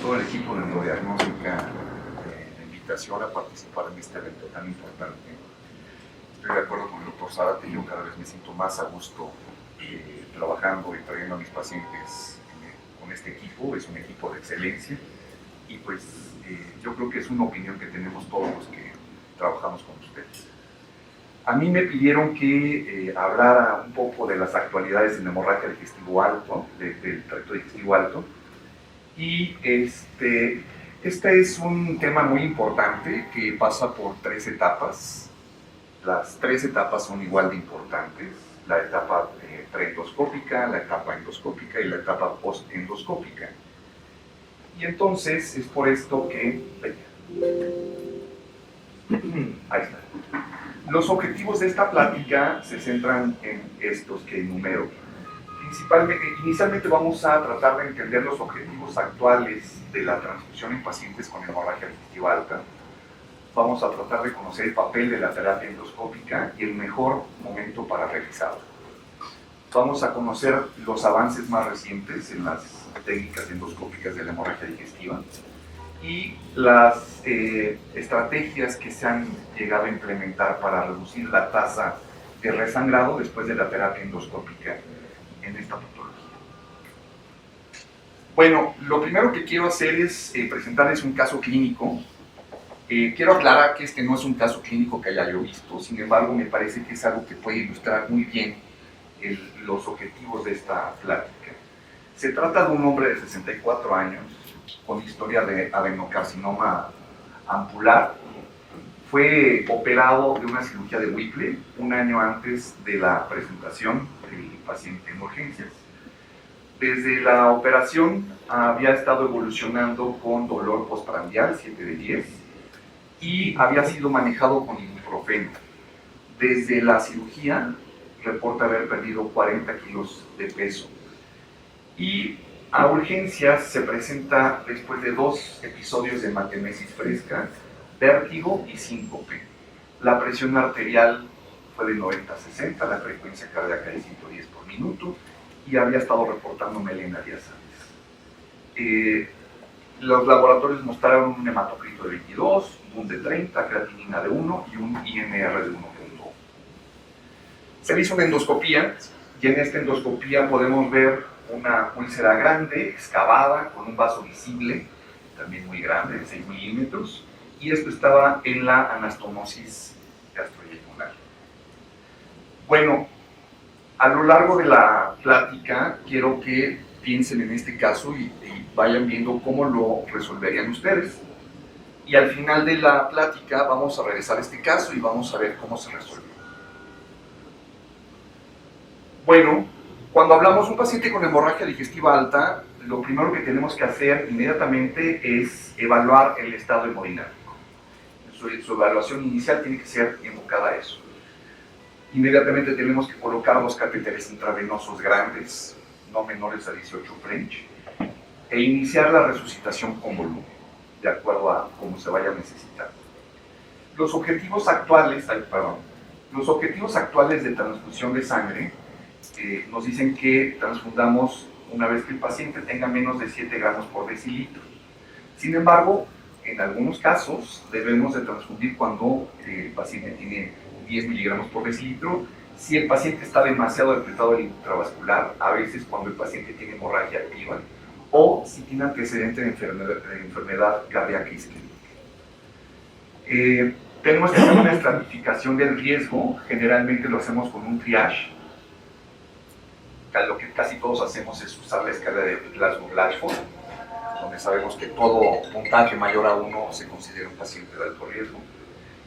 todo el equipo de Neurodiagnóstica la invitación a participar en este evento tan importante. Estoy de acuerdo con el doctor Zárate, yo cada vez me siento más a gusto trabajando y trayendo a mis pacientes con este equipo. Es un equipo de excelencia y pues yo creo que es una opinión que tenemos todos los que trabajamos con ustedes. A mí me pidieron que hablara un poco de las actualidades en hemorragia digestivo alto, del tracto digestivo alto, y este es un tema muy importante que pasa por 3 etapas. Las 3 etapas son igual de importantes: la etapa preendoscópica, la etapa endoscópica y la etapa postendoscópica. Y entonces es por esto que... Ahí está. Los objetivos de esta plática se centran en estos que enumero. Inicialmente vamos a tratar de entender los objetivos actuales de la transfusión en pacientes con hemorragia digestiva alta. Vamos a tratar de conocer el papel de la terapia endoscópica y el mejor momento para realizarla. Vamos a conocer los avances más recientes en las técnicas endoscópicas de la hemorragia digestiva y las estrategias que se han llegado a implementar para reducir la tasa de resangrado después de la terapia endoscópica en esta patología. Bueno, lo primero que quiero hacer es presentarles un caso clínico. Quiero aclarar que este no es un caso clínico que haya yo visto, sin embargo me parece que es algo que puede ilustrar muy bien los objetivos de esta plática. Se trata de un hombre de 64 años con historia de adenocarcinoma ampular. Fue operado de una cirugía de Whipple un año antes de la presentación del paciente en urgencias. Desde la operación había estado evolucionando con dolor postprandial 7 de 10 y había sido manejado con ibuprofeno. Desde la cirugía reporta haber perdido 40 kilos de peso y a urgencias se presenta después de 2 episodios de hematemesis fresca, vértigo y síncope. La presión arterial fue de 90-60, la frecuencia cardíaca de 110 por minuto y había estado reportando melena diastase. Los laboratorios mostraron un hematocrito de 22, un BUN de 30, creatinina de 1 y un INR de 1.1. Se hizo una endoscopía y en esta endoscopía podemos ver una úlcera grande, excavada, con un vaso visible, también muy grande, de 6 milímetros, y esto estaba en la anastomosis gastroyeyunal. Bueno, a lo largo de la plática quiero que piensen en este caso y vayan viendo cómo lo resolverían ustedes. Y al final de la plática vamos a regresar a este caso y vamos a ver cómo se resuelve. Bueno, cuando hablamos de un paciente con hemorragia digestiva alta, lo primero que tenemos que hacer inmediatamente es evaluar el estado hemodinámico. Su evaluación inicial tiene que ser enfocada a eso. Inmediatamente tenemos que colocar 2 catéteres intravenosos grandes, no menores a 18 French, e iniciar la resucitación con volumen, de acuerdo a cómo se vaya a necesitar. Los objetivos actuales de transfusión de sangre nos dicen que transfundamos una vez que el paciente tenga menos de 7 gramos por decilitro. Sin embargo, en algunos casos debemos de transfundir cuando el paciente tiene 10 miligramos por decilitro, si el paciente está demasiado apretado el intravascular, a veces cuando el paciente tiene hemorragia activa, o si tiene antecedente de enfermedad cardíaca isquémica. Tenemos que hacer una estratificación del riesgo, generalmente lo hacemos con un triage. Lo que casi todos hacemos es usar la escala de Glasgow-Blatchford, donde sabemos que todo puntaje mayor a 1 se considera un paciente de alto riesgo.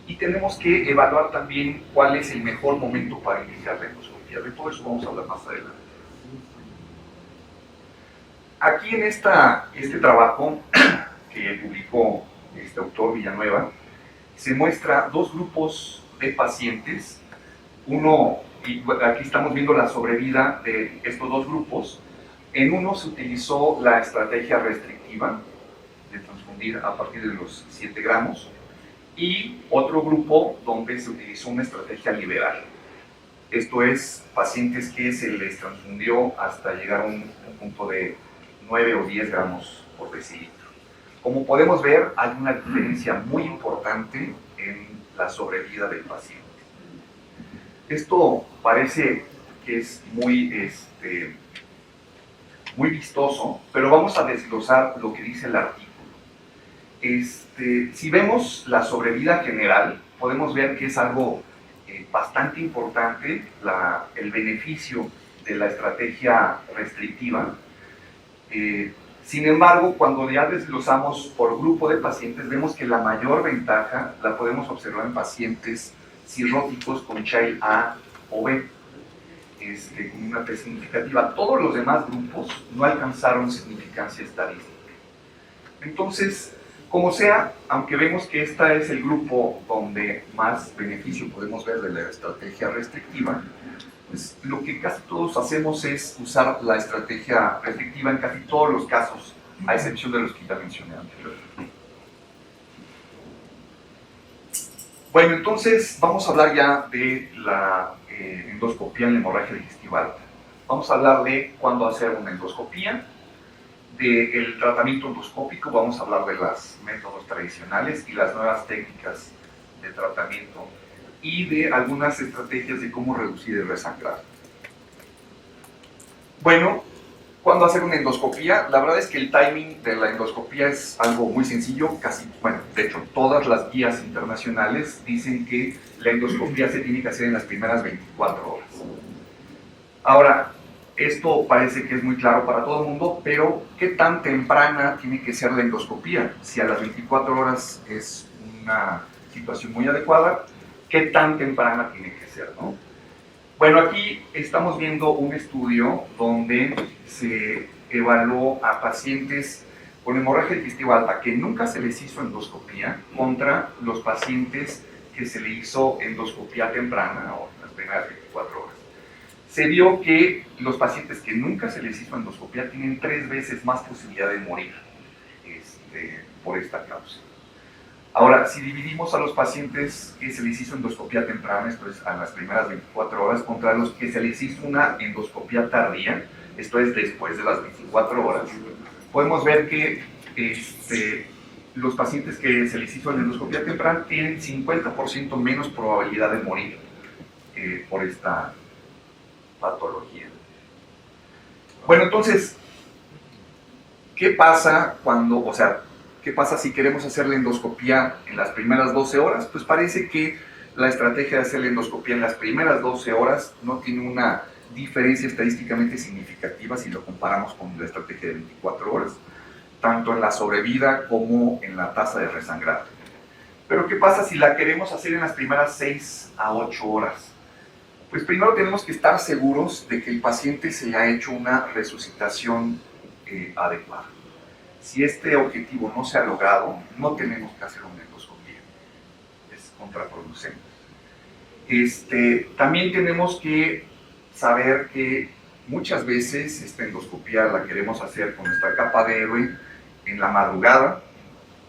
Y tenemos que evaluar también cuál es el mejor momento para iniciar la endoscopia. De todo eso vamos a hablar más adelante. Aquí en este trabajo que publicó este autor Villanueva, se muestra 2 grupos de pacientes. Uno, y aquí estamos viendo la sobrevida de estos 2 grupos. En uno se utilizó la estrategia restrictiva de transfundir a partir de los 7 gramos y otro grupo donde se utilizó una estrategia liberal. Esto es, pacientes que se les transfundió hasta llegar a un punto de 9 o 10 gramos por decilitro. Como podemos ver, hay una diferencia muy importante en la sobrevida del paciente. Esto parece que es muy vistoso, pero vamos a desglosar lo que dice el artículo. Si vemos la sobrevida general, podemos ver que es algo bastante importante el beneficio de la estrategia restrictiva. Sin embargo, cuando ya desglosamos por grupo de pacientes, vemos que la mayor ventaja la podemos observar en pacientes cirróticos con Child A o B, con una P significativa. Todos los demás grupos no alcanzaron significancia estadística. Entonces, como sea, aunque vemos que este es el grupo donde más beneficio podemos ver de la estrategia restrictiva, pues lo que casi todos hacemos es usar la estrategia restrictiva en casi todos los casos, a excepción de los que ya mencioné anteriormente. Bueno, entonces vamos a hablar ya de la endoscopía en la hemorragia digestiva alta. Vamos a hablar de cuándo hacer una endoscopía, del tratamiento endoscópico, vamos a hablar de los métodos tradicionales y las nuevas técnicas de tratamiento y de algunas estrategias de cómo reducir el resangrado. Bueno, ¿cuándo hacer una endoscopía? La verdad es que el timing de la endoscopía es algo muy sencillo, de hecho, todas las guías internacionales dicen que la endoscopía se tiene que hacer en las primeras 24 horas. Ahora, esto parece que es muy claro para todo el mundo, pero ¿qué tan temprana tiene que ser la endoscopía? Si a las 24 horas es una situación muy adecuada, ¿qué tan temprana tiene que ser, no? Bueno, aquí estamos viendo un estudio donde se evaluó a pacientes con hemorragia digestiva alta que nunca se les hizo endoscopía contra los pacientes que se le hizo endoscopía temprana o las primeras 24 horas. Se vio que los pacientes que nunca se les hizo endoscopía tienen 3 veces más posibilidad de morir por esta causa. Ahora, si dividimos a los pacientes que se les hizo endoscopía temprana, esto es a las primeras 24 horas, contra los que se les hizo una endoscopía tardía, esto es después de las 24 horas, podemos ver que los pacientes que se les hizo la endoscopía temprana tienen 50% menos probabilidad de morir por esta patología. Bueno, entonces, ¿qué pasa qué pasa si queremos hacer la endoscopía en las primeras 12 horas? Pues parece que la estrategia de hacer la endoscopía en las primeras 12 horas no tiene una diferencia estadísticamente significativa si lo comparamos con la estrategia de 24 horas, tanto en la sobrevida como en la tasa de resangrado. Pero ¿qué pasa si la queremos hacer en las primeras 6 a 8 horas? Pues primero tenemos que estar seguros de que el paciente se le ha hecho una resucitación adecuada. Si este objetivo no se ha logrado, no tenemos que hacer una endoscopía. Es contraproducente. También tenemos que saber que muchas veces esta endoscopía la queremos hacer con nuestra capa de héroe en la madrugada,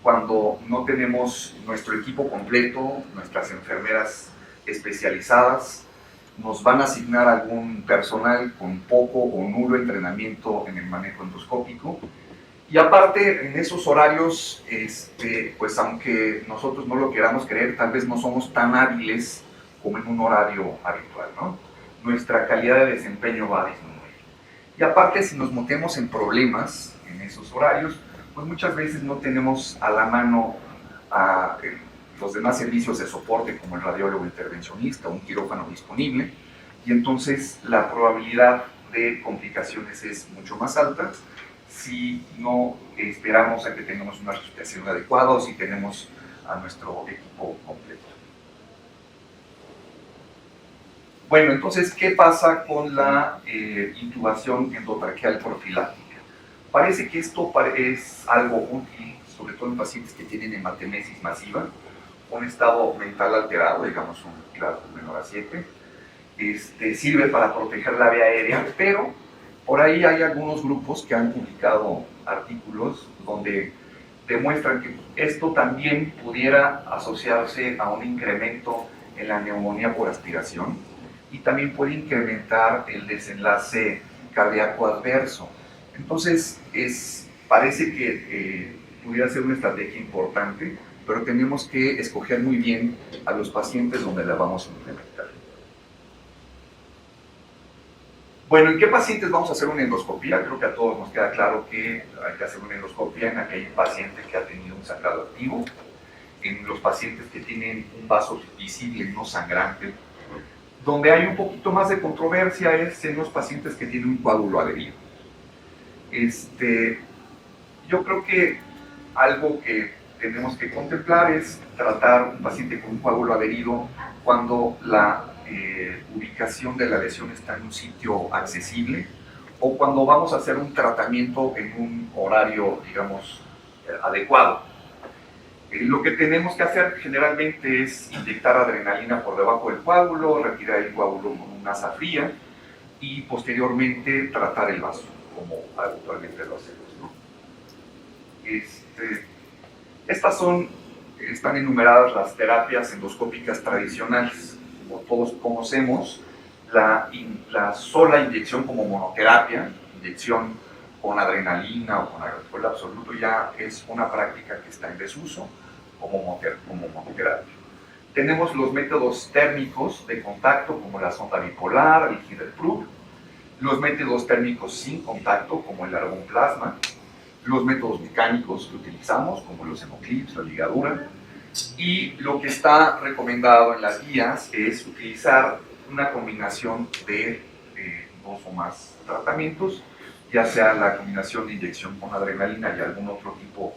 cuando no tenemos nuestro equipo completo, nuestras enfermeras especializadas, nos van a asignar algún personal con poco o nulo entrenamiento en el manejo endoscópico. Y aparte, en esos horarios, pues aunque nosotros no lo queramos creer, tal vez no somos tan hábiles como en un horario habitual, ¿no? Nuestra calidad de desempeño va a disminuir. Y aparte, si nos metemos en problemas en esos horarios, pues muchas veces no tenemos a la mano a los demás servicios de soporte como el radiólogo intervencionista o un quirófano disponible, y entonces la probabilidad de complicaciones es mucho más alta si no esperamos a que tengamos una resucitación adecuada o si tenemos a nuestro equipo completo. Bueno, entonces, ¿qué pasa con la intubación endotraqueal profiláctica? Parece que esto es algo útil, sobre todo en pacientes que tienen hematemesis masiva, un estado mental alterado, digamos un grado menor a 7, sirve para proteger la vía aérea, pero por ahí hay algunos grupos que han publicado artículos donde demuestran que esto también pudiera asociarse a un incremento en la neumonía por aspiración y también puede incrementar el desenlace cardíaco adverso. Entonces, parece que pudiera ser una estrategia importante, pero tenemos que escoger muy bien a los pacientes donde la vamos a implementar. Bueno, ¿en qué pacientes vamos a hacer una endoscopía? Creo que a todos nos queda claro que hay que hacer una endoscopía en aquel paciente que ha tenido un sangrado activo, en los pacientes que tienen un vaso visible no sangrante. Donde hay un poquito más de controversia es en los pacientes que tienen un coágulo adherido. Yo creo que algo que tenemos que contemplar es tratar un paciente con un coágulo adherido cuando la ubicación de la lesión está en un sitio accesible o cuando vamos a hacer un tratamiento en un horario, digamos, adecuado. Lo que tenemos que hacer generalmente es inyectar adrenalina por debajo del coágulo, retirar el coágulo con una asa fría y posteriormente tratar el vaso, como habitualmente lo hacemos, ¿no? Están enumeradas las terapias endoscópicas tradicionales. Como todos conocemos, la sola inyección como monoterapia, inyección con adrenalina o con alcohol absoluto, ya es una práctica que está en desuso como monoterapia. Tenemos los métodos térmicos de contacto, como la sonda bipolar, el Hidelbruch, los métodos térmicos sin contacto, como el argón plasma, los métodos mecánicos que utilizamos, como los hemoclips, la ligadura, y lo que está recomendado en las guías es utilizar una combinación de dos o más tratamientos, ya sea la combinación de inyección con adrenalina y algún otro tipo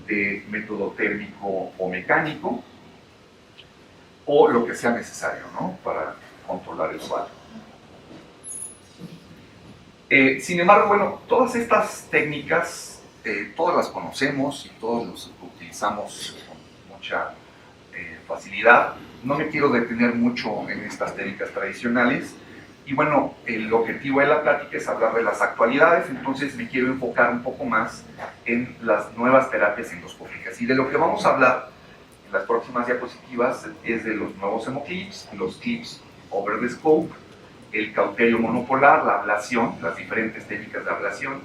de método térmico o mecánico, o lo que sea necesario, ¿no?, para controlar el cuadro. Sin embargo, bueno, todas estas técnicas, todas las conocemos y todos las utilizamos con mucha facilidad. No me quiero detener mucho en estas técnicas tradicionales. Y bueno, el objetivo de la plática es hablar de las actualidades, entonces me quiero enfocar un poco más en las nuevas terapias endoscópicas. Y de lo que vamos a hablar en las próximas diapositivas es de los nuevos hemoclips, los clips over the scope, el cauterio monopolar, la ablación, las diferentes técnicas de ablación,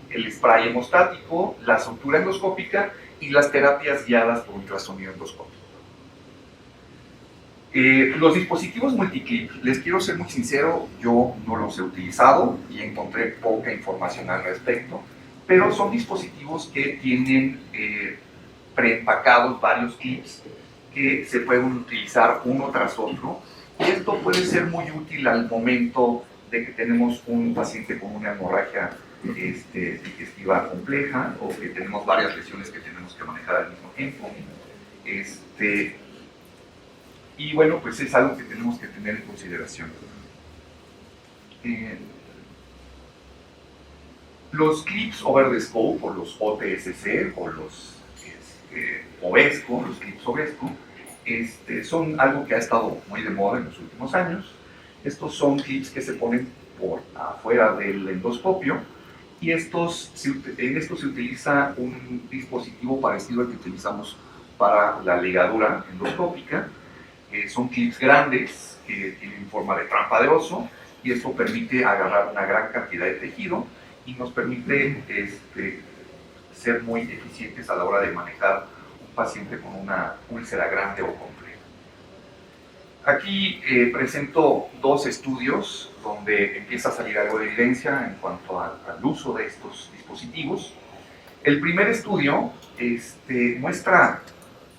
el spray hemostático, la sutura endoscópica y las terapias guiadas por ultrasonido endoscópico. Los dispositivos multiclip, les quiero ser muy sincero, yo no los he utilizado y encontré poca información al respecto, pero son dispositivos que tienen preempacados varios clips que se pueden utilizar uno tras otro, y esto puede ser muy útil al momento de que tenemos un paciente con una hemorragia digestiva compleja o que tenemos varias lesiones que tenemos que manejar al mismo tiempo. Y bueno, pues es algo que tenemos que tener en consideración. Los clips over the scope, o los OTSC, o los OVESCO, los clips OVESCO, son algo que ha estado muy de moda en los últimos años. Estos son clips que se ponen por afuera del endoscopio, y en estos se utiliza un dispositivo parecido al que utilizamos para la ligadura endoscópica. Son clips grandes que tienen forma de trampa de oso, y esto permite agarrar una gran cantidad de tejido y nos permite ser muy eficientes a la hora de manejar un paciente con una úlcera grande o compleja. Aquí presento dos estudios donde empieza a salir algo de evidencia en cuanto al uso de estos dispositivos. El primer estudio muestra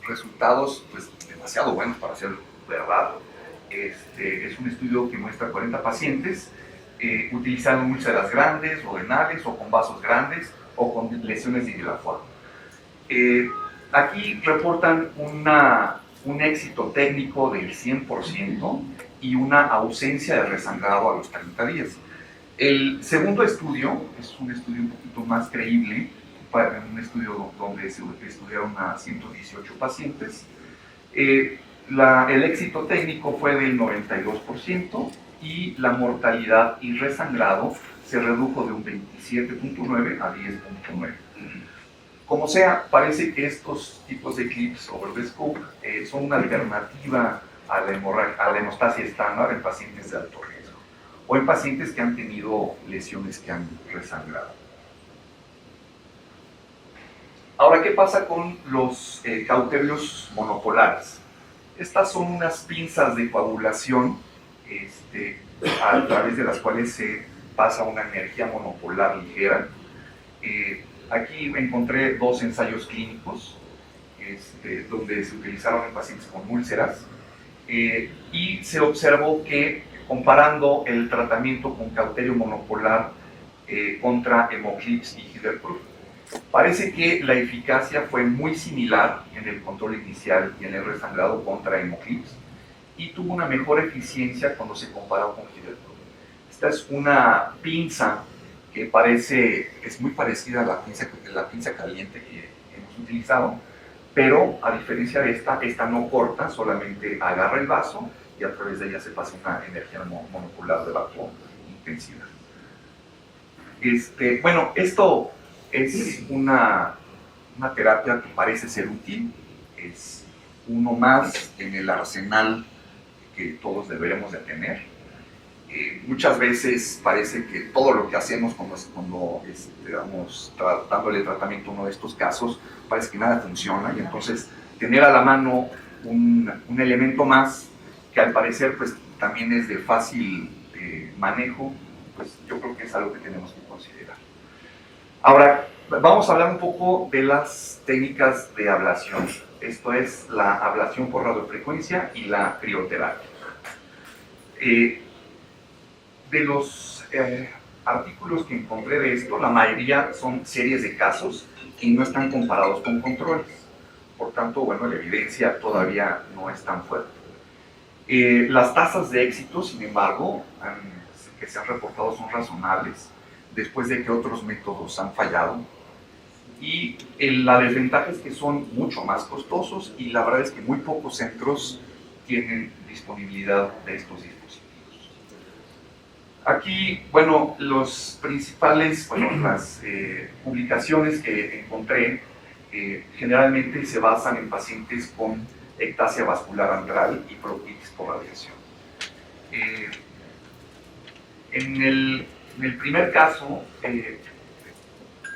resultados pues demasiado buenos para ser verdad. Es un estudio que muestra 40 pacientes utilizando úlceras grandes o renales o con vasos grandes o con lesiones de Iguilafón. Aquí reportan un éxito técnico del 100% y una ausencia de resangrado a los 30 días. El segundo estudio es un estudio un poquito más creíble, un estudio donde se estudiaron a 118 pacientes. El éxito técnico fue del 92% y la mortalidad y resangrado se redujo de un 27.9 a 10.9. Como sea, parece que estos tipos de clips over the scope son una alternativa a la hemostasia estándar en pacientes de alto riesgo o en pacientes que han tenido lesiones que han resangrado. Ahora, ¿qué pasa con los cauterios monopolares? Estas son unas pinzas de coagulación a través de las cuales se pasa una energía monopolar ligera. Aquí encontré dos ensayos clínicos donde se utilizaron en pacientes con úlceras y se observó que comparando el tratamiento con cauterio monopolar contra Hemoclips y Hidalproof, parece que la eficacia fue muy similar en el control inicial y en el resangrado contra Hemoclips y tuvo una mejor eficiencia cuando se comparó con Hidalproof. Esta es una pinza que es muy parecida a la pinza caliente que hemos utilizado, pero a diferencia de esta no corta, solamente agarra el vaso y a través de ella se pasa una energía monopolar de bajo intensidad. Bueno, esto es una terapia que parece ser útil, es uno más en el arsenal que todos deberemos de tener. Muchas veces parece que todo lo que hacemos cuando estamos dándole tratamiento a uno de estos casos, parece que nada funciona, y entonces tener a la mano un elemento más que al parecer pues también es de fácil manejo, pues yo creo que es algo que tenemos que considerar. Ahora, vamos a hablar un poco de las técnicas de ablación. Esto es la ablación por radiofrecuencia y la crioterapia. De los artículos que encontré de esto, la mayoría son series de casos y no están comparados con controles. Por tanto, bueno, la evidencia todavía no es tan fuerte. Las tasas de éxito, sin embargo, que se han reportado son razonables después de que otros métodos han fallado. Y la desventaja es que son mucho más costosos y la verdad es que muy pocos centros tienen disponibilidad de estos dispositivos. Aquí, bueno, las publicaciones que encontré generalmente se basan en pacientes con ectasia vascular antral y proctitis por radiación. En el primer caso,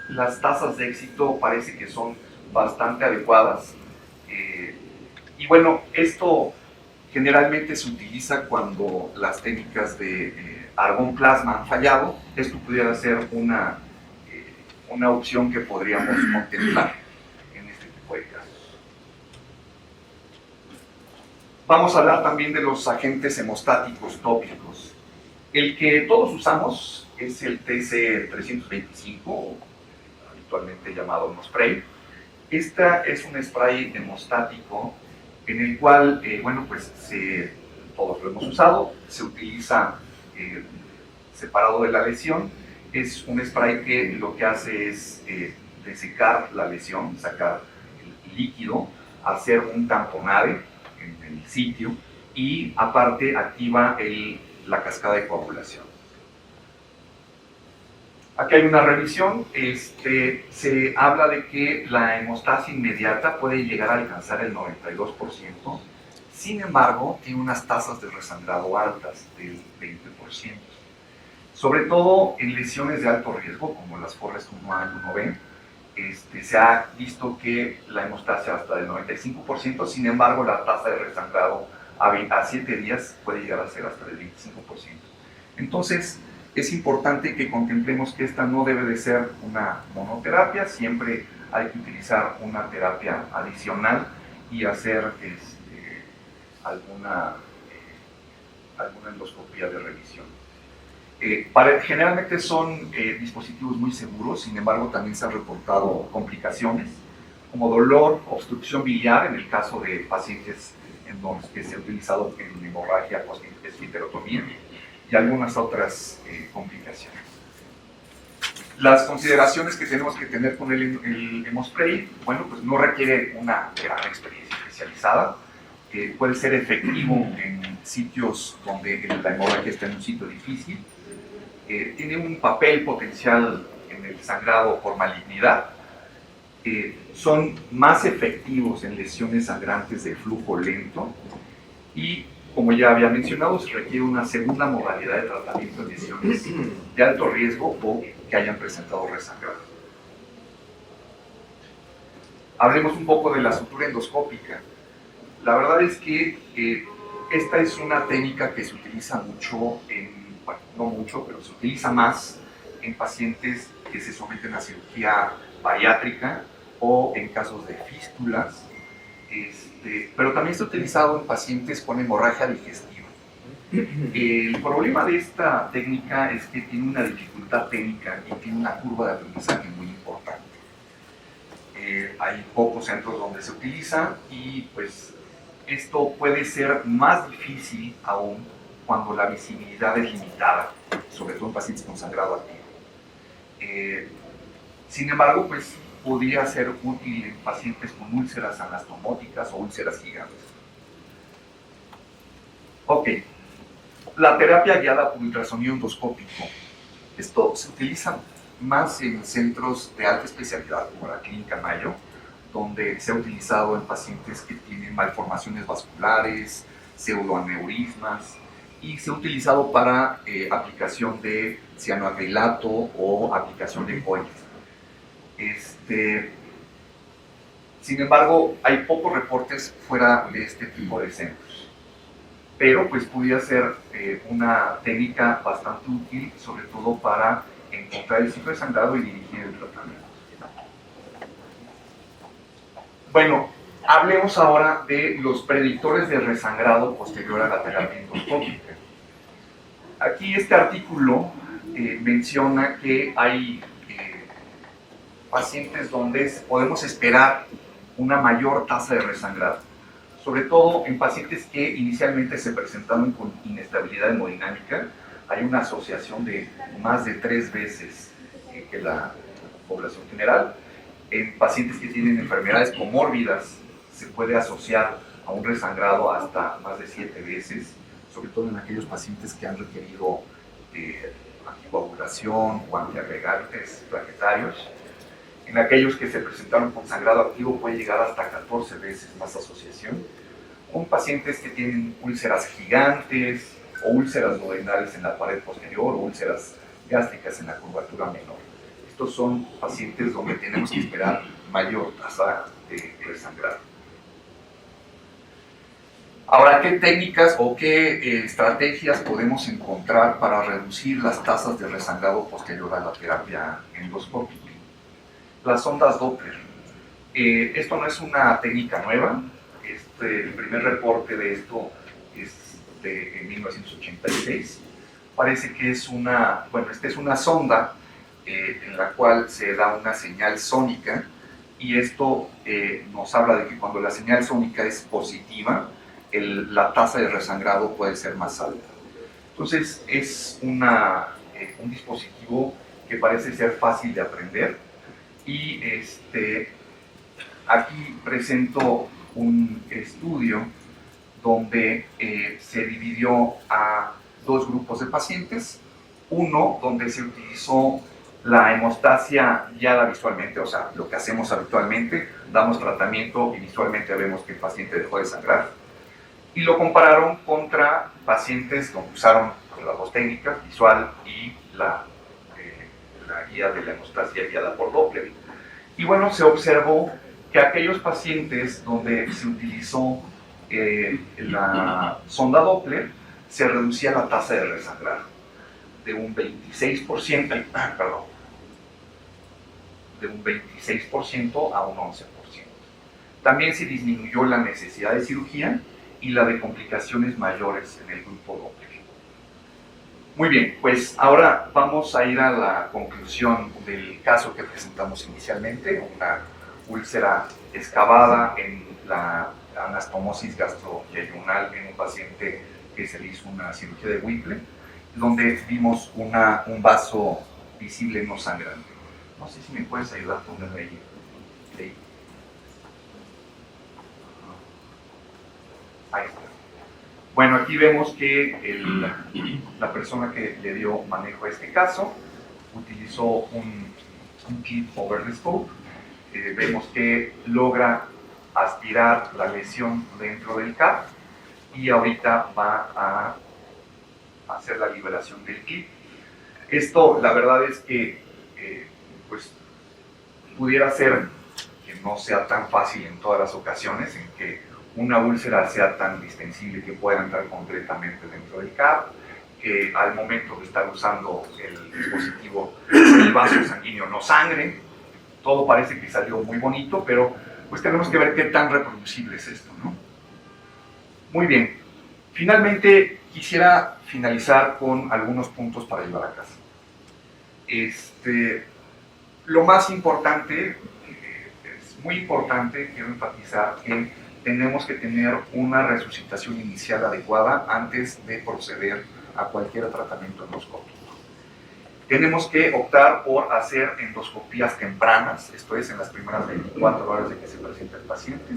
las tasas de éxito parece que son bastante adecuadas. Y bueno, esto generalmente se utiliza cuando las técnicas de argón plasma han fallado. Esto pudiera ser una opción que podríamos contemplar en este tipo de casos. Vamos a hablar también de los agentes hemostáticos tópicos. El que todos usamos es el TC325, habitualmente llamado Mospray. Esta es un spray hemostático en el cual, bueno, pues todos lo hemos usado, se utiliza separado de la lesión. Es un spray que lo que hace es desecar la lesión, sacar el líquido, hacer un tamponade en el sitio y aparte activa la cascada de coagulación. Aquí hay una revisión, se habla de que la hemostasia inmediata puede llegar a alcanzar el 92%, sin embargo, tiene unas tasas de resangrado altas, del 20%. Sobre todo en lesiones de alto riesgo, como las Forrest 1A y 1B, se ha visto que la hemostasia hasta del 95%, sin embargo, la tasa de resangrado a 7 días puede llegar a ser hasta del 25%. Entonces, es importante que contemplemos que esta no debe de ser una monoterapia, siempre hay que utilizar una terapia adicional y hacer alguna endoscopía de revisión. Generalmente son dispositivos muy seguros, sin embargo también se han reportado complicaciones como dolor, obstrucción biliar en el caso de pacientes en los que se ha utilizado en hemorragia post-esfisterotomía y algunas otras complicaciones. Las consideraciones que tenemos que tener con el Hemospray, bueno, pues no requiere una gran experiencia especializada, puede ser efectivo en sitios donde la hemorragia está en un sitio difícil, tiene un papel potencial en el sangrado por malignidad, son más efectivos en lesiones sangrantes de flujo lento y, como ya había mencionado, se requiere una segunda modalidad de tratamiento en lesiones de alto riesgo o que hayan presentado resangrado. Hablemos un poco de la sutura endoscópica. La verdad es que esta es una técnica que se utiliza mucho, bueno, no mucho, pero se utiliza más en pacientes que se someten a cirugía bariátrica o en casos de fístulas, pero también está utilizado en pacientes con hemorragia digestiva. El problema de esta técnica es que tiene una dificultad técnica y tiene una curva de aprendizaje muy importante. Hay pocos centros donde se utiliza y pues esto puede ser más difícil aún cuando la visibilidad es limitada, sobre todo en pacientes con sangrado activo. Sin embargo, pues podría ser útil en pacientes con úlceras anastomóticas o úlceras gigantes. Ok, la terapia guiada por ultrasonido endoscópico. Esto se utiliza más en centros de alta especialidad, como la Clínica Mayo, donde se ha utilizado en pacientes que tienen malformaciones vasculares, pseudoaneurismas, y se ha utilizado para aplicación de cianoacrilato o aplicación de coiles. Sin embargo, hay pocos reportes fuera de este tipo de centros, pero pues pudiera ser una técnica bastante útil, sobre todo para encontrar el ciclo de sangrado y dirigir el tratamiento. Bueno, hablemos ahora de los predictores de resangrado posterior a la terapia endoscópica. Aquí este artículo menciona que hay pacientes donde podemos esperar una mayor tasa de resangrado, sobre todo en pacientes que inicialmente se presentaron con inestabilidad hemodinámica. Hay una asociación de más de 3 veces que la población general. En pacientes que tienen enfermedades comórbidas se puede asociar a un resangrado hasta más de 7 veces, sobre todo en aquellos pacientes que han requerido anticoagulación o antiagregantes plaquetarios. En aquellos que se presentaron con sangrado activo puede llegar hasta 14 veces más asociación. Con pacientes que tienen úlceras gigantes o úlceras duodenales en la pared posterior o úlceras gástricas en la curvatura menor. Estos son pacientes donde tenemos que esperar mayor tasa de resangrado. Ahora, ¿qué técnicas o qué estrategias podemos encontrar para reducir las tasas de resangrado posterior a la terapia endoscópica? Las sondas Doppler. Esto no es una técnica nueva. El primer reporte de esto es de 1986. Parece que es esta es una sonda en la cual se da una señal sónica, y esto nos habla de que cuando la señal sónica es positiva, la tasa de resangrado puede ser más alta. Entonces es un dispositivo que parece ser fácil de aprender, y aquí presento un estudio donde se dividió a 2 grupos de pacientes. Uno donde se utilizó la hemostasia guiada visualmente, o sea, lo que hacemos habitualmente, damos tratamiento y visualmente vemos que el paciente dejó de sangrar. Y lo compararon contra pacientes donde usaron las 2 técnicas, visual y la guía de la hemostasia guiada por Doppler. Y bueno, se observó que aquellos pacientes donde se utilizó la sonda Doppler, se reducía la tasa de resangrado de un 26%, de un 26% a un 11%. También se disminuyó la necesidad de cirugía y la de complicaciones mayores en el grupo Doppler. Muy bien, pues ahora vamos a ir a la conclusión del caso que presentamos inicialmente, una úlcera excavada en la anastomosis gastroyeyunal en un paciente que se le hizo una cirugía de Whipple, donde vimos un vaso visible no sangrante. No sé si me puedes ayudar a ponerle ahí. Ahí está. Bueno, aquí vemos que la persona que le dio manejo a este caso utilizó un kit over the scope. Vemos que logra aspirar la lesión dentro del CAP y ahorita va a hacer la liberación del clip. Esto, la verdad es que pues pudiera ser que no sea tan fácil en todas las ocasiones, en que una úlcera sea tan distensible que pueda entrar completamente dentro del CAP, que al momento de estar usando el dispositivo el vaso sanguíneo no sangre. Todo parece que salió muy bonito, pero pues tenemos que ver qué tan reproducible es esto, ¿no? Muy bien. Finalmente quisiera finalizar con algunos puntos para llevar a casa. Lo más importante, es muy importante, quiero enfatizar que tenemos que tener una resucitación inicial adecuada antes de proceder a cualquier tratamiento endoscópico. Tenemos que optar por hacer endoscopías tempranas, esto es en las primeras 24 horas de que se presenta el paciente.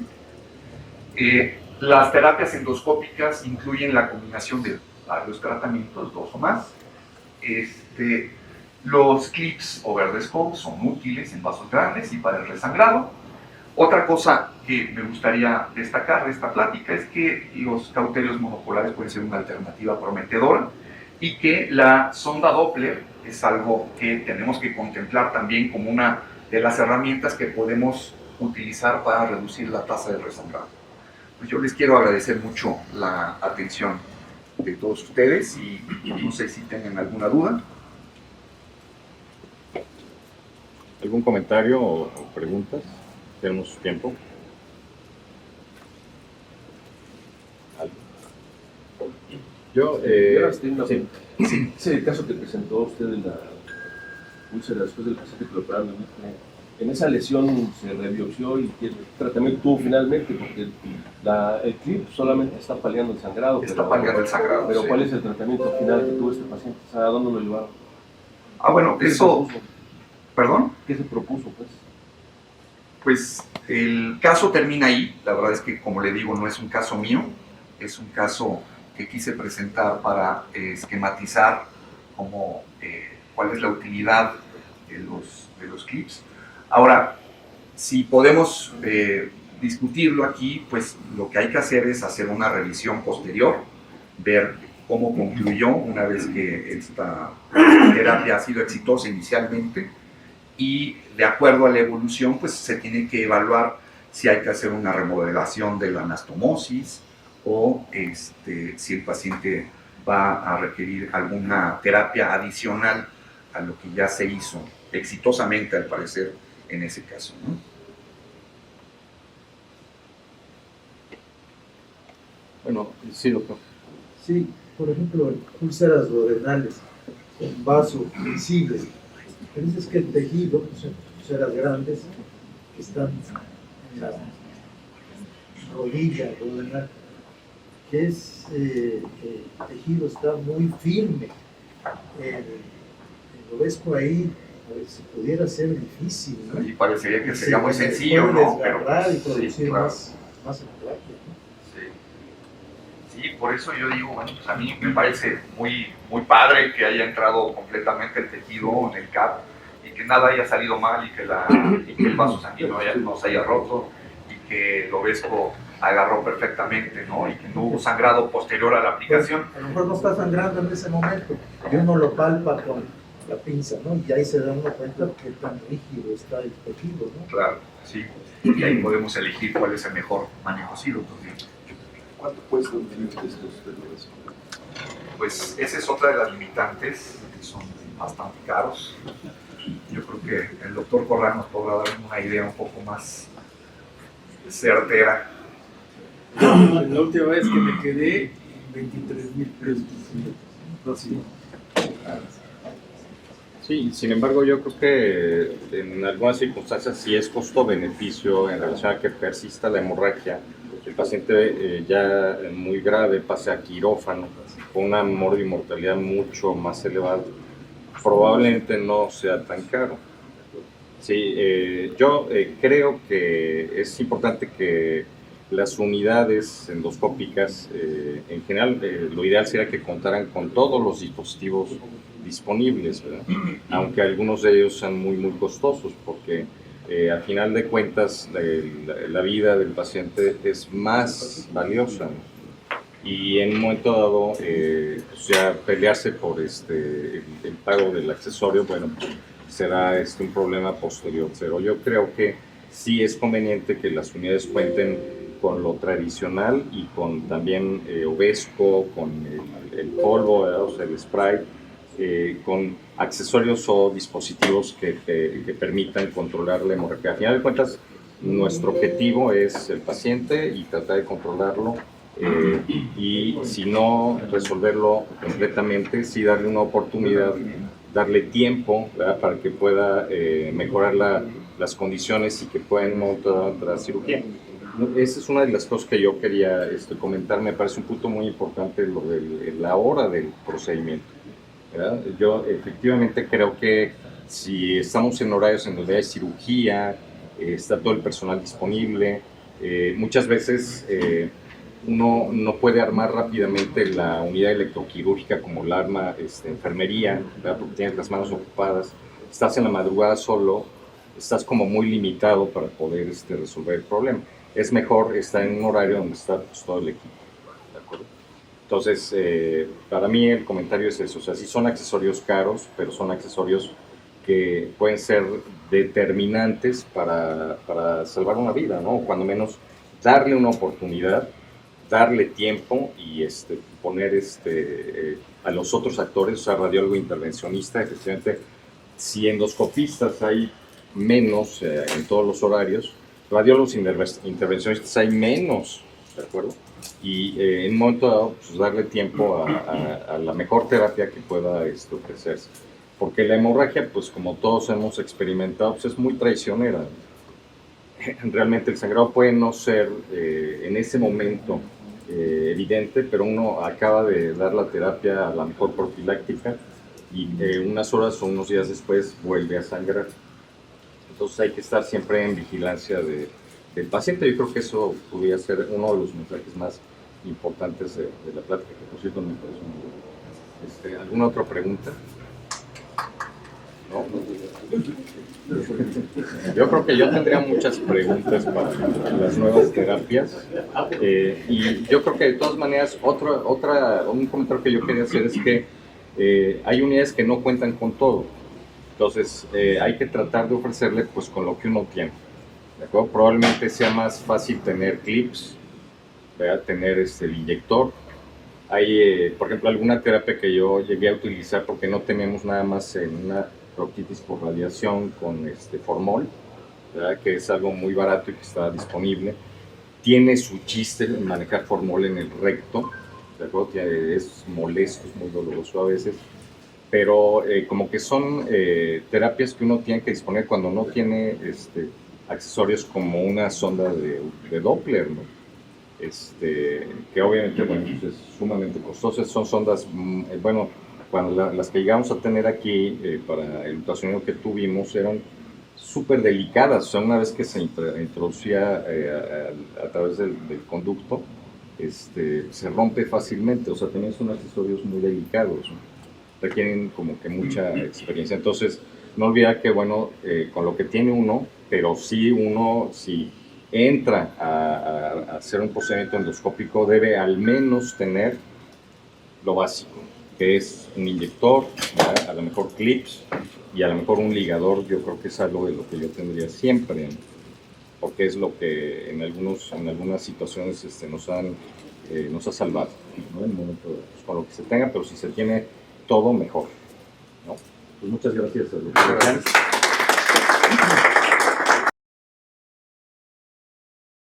Las terapias endoscópicas incluyen la combinación de varios tratamientos, 2 o más. Los clips overdoscope son útiles en vasos grandes y para el resangrado. Otra cosa que me gustaría destacar de esta plática es que los cauterios monopolares pueden ser una alternativa prometedora y que la sonda Doppler es algo que tenemos que contemplar también como una de las herramientas que podemos utilizar para reducir la tasa de resangrado. Pues yo les quiero agradecer mucho la atención de todos ustedes y no sé si tienen alguna duda. ¿Algún comentario o preguntas? Tenemos tiempo. Yo, sí. ese caso que presentó usted de la úlcera después del paciente que lo operaron, en esa lesión se rebiopsió y ¿qué tratamiento tuvo finalmente? Porque el clip solamente está paliando el sangrado. Está paliando el sangrado. Pero sí. ¿cuál es el tratamiento final que tuvo este paciente? O sea, ¿a dónde lo llevaron? Bueno, eso... ¿Perdón? ¿Qué se propuso, pues? Pues el caso termina ahí. La verdad es que, como le digo, no es un caso mío, es un caso que quise presentar para esquematizar cuál es la utilidad de los clips. Ahora, si podemos discutirlo aquí, pues lo que hay que hacer es hacer una revisión posterior, ver cómo concluyó una vez que esta terapia ha sido exitosa inicialmente, y de acuerdo a la evolución, pues se tiene que evaluar si hay que hacer una remodelación de la anastomosis o si el paciente va a requerir alguna terapia adicional a lo que ya se hizo exitosamente, al parecer, en ese caso, ¿no? Bueno, sí, doctor. Sí, por ejemplo, úlceras duodenales, con vaso sensible. Dices que el tejido, pues, son úlceras grandes que están en la rodilla duodenal, que el tejido está muy firme. Lo ves por ahí, a ver si pudiera ser difícil, ¿no? Y parecería que sería muy sencillo, ¿no? Pero y producir sí, claro. más aplaque, ¿no? Sí, por eso yo digo, bueno, pues a mí me parece muy padre que haya entrado completamente el tejido en el CAP y que nada haya salido mal y que el vaso sanguíneo no se haya roto y que el ovesco agarró perfectamente, ¿no? Y que no hubo sangrado posterior a la aplicación. Pues, a lo mejor no está sangrando en ese momento y uno lo palpa con la pinza, ¿no? Y ahí se da uno cuenta qué tan rígido está el tejido, ¿no? Claro, sí. Y ahí podemos elegir cuál es el mejor manejo también. ¿Cuánto cuesta un clip de estos? Pues esa es otra de las limitantes, que son bastante caros. Yo creo que el doctor Corral nos podrá dar una idea un poco más certera. La última vez que me quedé, 23,000 pesos. Sí. Sí, sin embargo, yo creo que en algunas circunstancias sí es costo-beneficio en relación a que persista la hemorragia. El paciente ya muy grave pase a quirófano con una mortalidad mucho más elevada. Probablemente no sea tan caro. Sí, yo creo que es importante que las unidades endoscópicas, en general, lo ideal sería que contaran con todos los dispositivos disponibles, ¿verdad? Aunque algunos de ellos sean muy costosos, porque al final de cuentas la vida del paciente es más valiosa, ¿no? Y en un momento dado, pues ya pelearse por el pago del accesorio, bueno, será un problema posterior. Pero yo creo que sí es conveniente que las unidades cuenten con lo tradicional y con también Ovesco, con el polvo, ¿verdad? O sea, el spray, con accesorios o dispositivos que permitan controlar la hemorragia. Al final de cuentas, nuestro objetivo es el paciente y tratar de controlarlo, y si no resolverlo completamente, sí darle una oportunidad, darle tiempo, ¿verdad? Para que pueda mejorar las condiciones y que puedan montar otra cirugía. Esa es una de las cosas que yo quería comentar. Me parece un punto muy importante lo de la hora del procedimiento, ¿verdad? Yo efectivamente creo que si estamos en horarios en donde hay cirugía, está todo el personal disponible, muchas veces uno no puede armar rápidamente la unidad electroquirúrgica como la arma enfermería, ¿verdad? Porque tienes las manos ocupadas, estás en la madrugada solo, estás como muy limitado para poder resolver el problema. Es mejor estar en un horario donde está pues, todo el equipo, ¿de acuerdo? Entonces, para mí el comentario es eso, o sea, sí son accesorios caros, pero son accesorios que pueden ser determinantes para salvar una vida, ¿no? O cuando menos darle una oportunidad, darle tiempo y poner a los otros actores, o sea, radiólogo intervencionista, efectivamente, si endoscopistas hay menos en todos los horarios, radiólogos intervencionistas hay menos, ¿de acuerdo? Y en un momento dado, pues darle tiempo a la mejor terapia que pueda ofrecerse. Porque la hemorragia, pues como todos hemos experimentado, pues es muy traicionera. Realmente el sangrado puede no ser en ese momento evidente, pero uno acaba de dar la terapia a la mejor profiláctica y unas horas o unos días después vuelve a sangrar. Entonces hay que estar siempre en vigilancia del paciente. Yo creo que eso podría ser uno de los mensajes más importantes de la plática, que por cierto me parece muy bueno. ¿Alguna otra pregunta? ¿No? Yo creo que yo tendría muchas preguntas para las nuevas terapias, y yo creo que de todas maneras un comentario que yo quería hacer es que hay unidades que no cuentan con todo, entonces hay que tratar de ofrecerle pues con lo que uno tiene, ¿de acuerdo? Probablemente sea más fácil tener clips, ¿verdad? Tener el inyector. Hay, por ejemplo, alguna terapia que yo llegué a utilizar porque no tenemos nada más en una proctitis por radiación con formol, ¿verdad? Que es algo muy barato y que está disponible. Tiene su chiste manejar formol en el recto, ¿de acuerdo? Es molesto, es muy doloroso a veces, pero como que son terapias que uno tiene que disponer cuando no tiene accesorios como una sonda de Doppler, ¿no? Que obviamente, bueno, pues es sumamente costoso. Son sondas, bueno, cuando las que llegamos a tener aquí para el ultrasonido que tuvimos eran súper delicadas, o sea, una vez que se introducía a través del conducto, se rompe fácilmente, o sea, también son accesorios muy delicados, ¿no? Requieren como que mucha experiencia. Entonces, no olvidar que, bueno, con lo que tiene uno, pero sí uno, si entra a hacer un procedimiento endoscópico, debe al menos tener lo básico, que es un inyector, ¿verdad? A lo mejor clips y a lo mejor un ligador. Yo creo que es algo de lo que yo tendría siempre, ¿no? Porque es lo que en algunas situaciones nos ha salvado, ¿no? En el momento, pues, con lo que se tenga, pero si se tiene todo, mejor, ¿no? Pues muchas gracias a los